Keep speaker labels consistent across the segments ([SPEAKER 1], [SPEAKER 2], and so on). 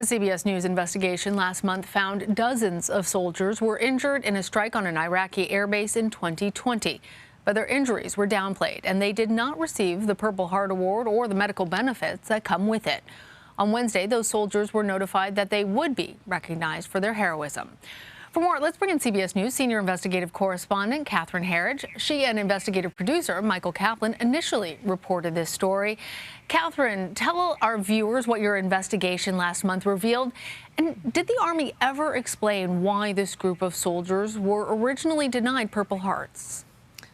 [SPEAKER 1] A CBS News investigation last month found dozens of soldiers were injured in a strike on an Iraqi airbase in 2020. But their injuries were downplayed, and they did not receive the Purple Heart Award or the medical benefits that come with it. On Wednesday, those soldiers were notified that they would be recognized for their heroism. For more, let's bring in CBS News senior investigative correspondent Catherine Herridge. She and investigative producer Michael Kaplan initially reported this story. Catherine, tell our viewers what your investigation last month revealed. And did the Army ever explain why this group of soldiers were originally denied Purple Hearts?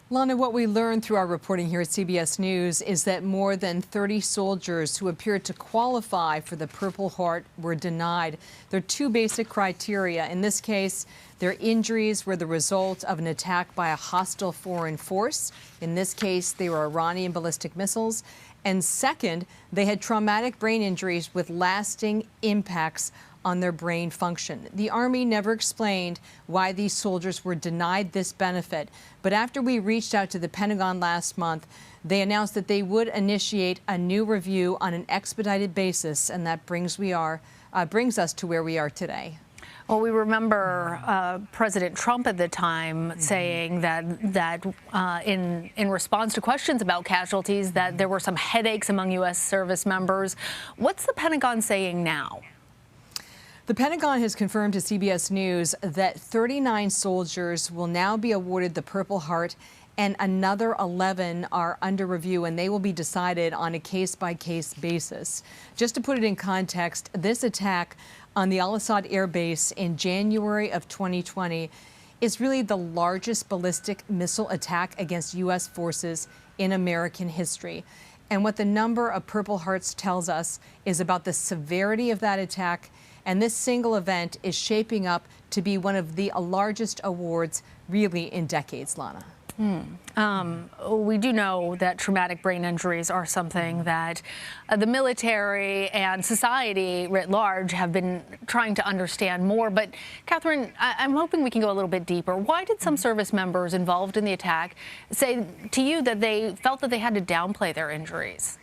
[SPEAKER 2] Lana, what we learned through our reporting here at CBS News is that more than 30 soldiers who appeared to qualify for the Purple Heart were denied. There are two basic criteria. In this case, their injuries were the result of an attack by a hostile foreign force. In this case, they were Iranian ballistic missiles. And second, they had traumatic brain injuries with lasting impacts on their brain function. The Army never explained why these soldiers were denied this benefit. But after we reached out to the Pentagon last month, they announced that they would initiate a new review on an expedited basis, and that brings us to where we are today.
[SPEAKER 1] Well, we remember President Trump at the time saying that in response to questions about casualties, that there were some headaches among U.S. service members. What's the Pentagon saying now?
[SPEAKER 2] The Pentagon has confirmed to CBS News that 39 soldiers will now be awarded the Purple Heart, and another 11 are under review, and they will be decided on a case-by-case basis. Just to put it in context, this attack on the Al-Assad Air Base in January of 2020 is really the largest ballistic missile attack against U.S. forces in American history. And what the number of Purple Hearts tells us is about the severity of that attack. And this single event is shaping up to be one of the largest awards really in decades, Lana.
[SPEAKER 1] We do know that traumatic brain injuries are something that the military and society writ large have been trying to understand more. But, Catherine, I'm hoping we can go a little bit deeper. Why did some service members involved in the attack say to you that they felt that they had to downplay their injuries?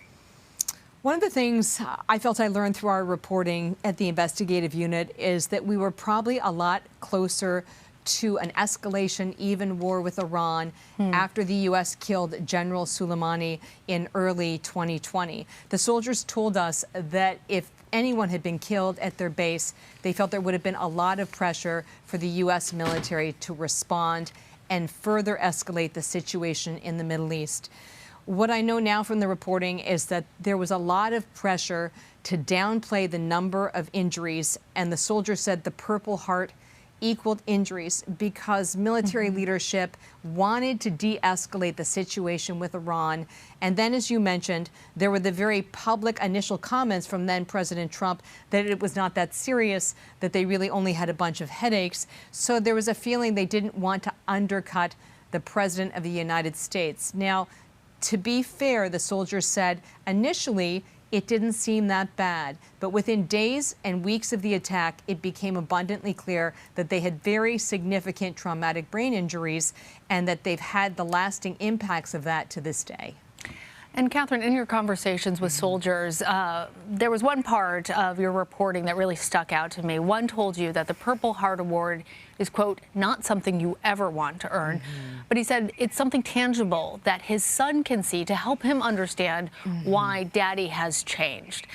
[SPEAKER 2] One of the things I felt I learned through our reporting at the investigative unit is that we were probably a lot closer to an escalation, even war with Iran, after the U.S. killed General Soleimani in early 2020. The soldiers told us that if anyone had been killed at their base, they felt there would have been a lot of pressure for the U.S. military to respond and further escalate the situation in the Middle East. What I know now from the reporting is that there was a lot of pressure to downplay the number of injuries, and the soldiers said the Purple Heart equaled injuries because military leadership wanted to de-escalate the situation with Iran. And then, as you mentioned, there were the very public initial comments from then President Trump that it was not that serious, that they really only had a bunch of headaches. So there was a feeling they didn't want to undercut the President of the United States. Now, to be fair, the soldiers said initially it didn't seem that bad, but within days and weeks of the attack, it became abundantly clear that they had very significant traumatic brain injuries and that they've had the lasting impacts of that to this day.
[SPEAKER 1] And Catherine, in your conversations with soldiers, there was one part of your reporting that really stuck out to me. One told you that the Purple Heart Award is, quote, not something you ever want to earn. But he said it's something tangible that his son can see to help him understand why Daddy has changed.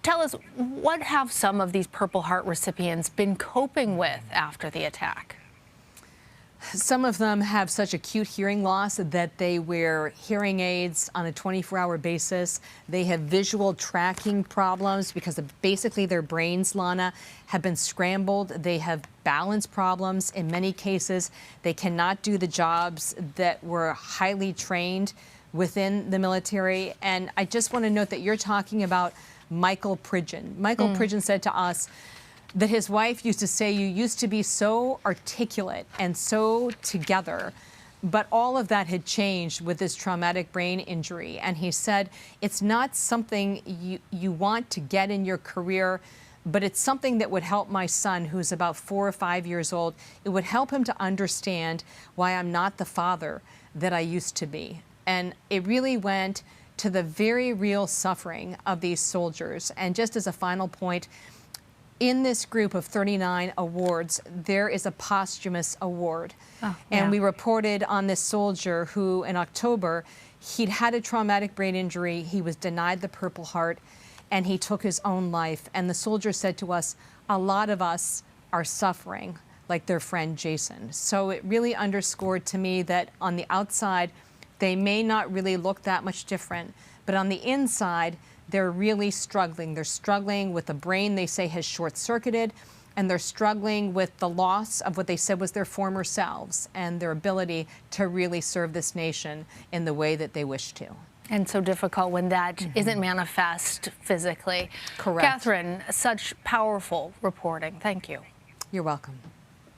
[SPEAKER 1] Tell us, what have some of these Purple Heart recipients been coping with after the attack?
[SPEAKER 2] Some of them have such acute hearing loss that they wear hearing aids on a 24-hour basis. They have visual tracking problems because of basically their brains, Lana, have been scrambled. They have balance problems. In many cases, they cannot do the jobs that were highly trained within the military. And I just want to note that you're talking about Michael Pridgeon. Michael Pridgeon said to us that his wife used to say, you used to be so articulate and so together, but all of that had changed with this traumatic brain injury. And he said, it's not something you want to get in your career, but it's something that would help my son, who's about 4 or 5 years old. It would help him to understand why I'm not the father that I used to be. And it really went to the very real suffering of these soldiers. And just as a final point, In this group of 39 awards, there is a posthumous award.
[SPEAKER 1] Oh,
[SPEAKER 2] and
[SPEAKER 1] yeah.
[SPEAKER 2] we reported on this soldier who, in October, he'd had a traumatic brain injury, he was denied the Purple Heart, and he took his own life. And the soldier said to us, a lot of us are suffering like their friend Jason. So it really underscored to me that on the outside, they may not really look that much different, but on the inside, they're really struggling. They're struggling with a brain they say has short-circuited, and they're struggling with the loss of what they said was their former selves and their ability to really serve this nation in the way that they wish to.
[SPEAKER 1] And so difficult when that isn't manifest physically.
[SPEAKER 2] Correct.
[SPEAKER 1] Catherine, such powerful reporting. Thank you.
[SPEAKER 2] You're welcome.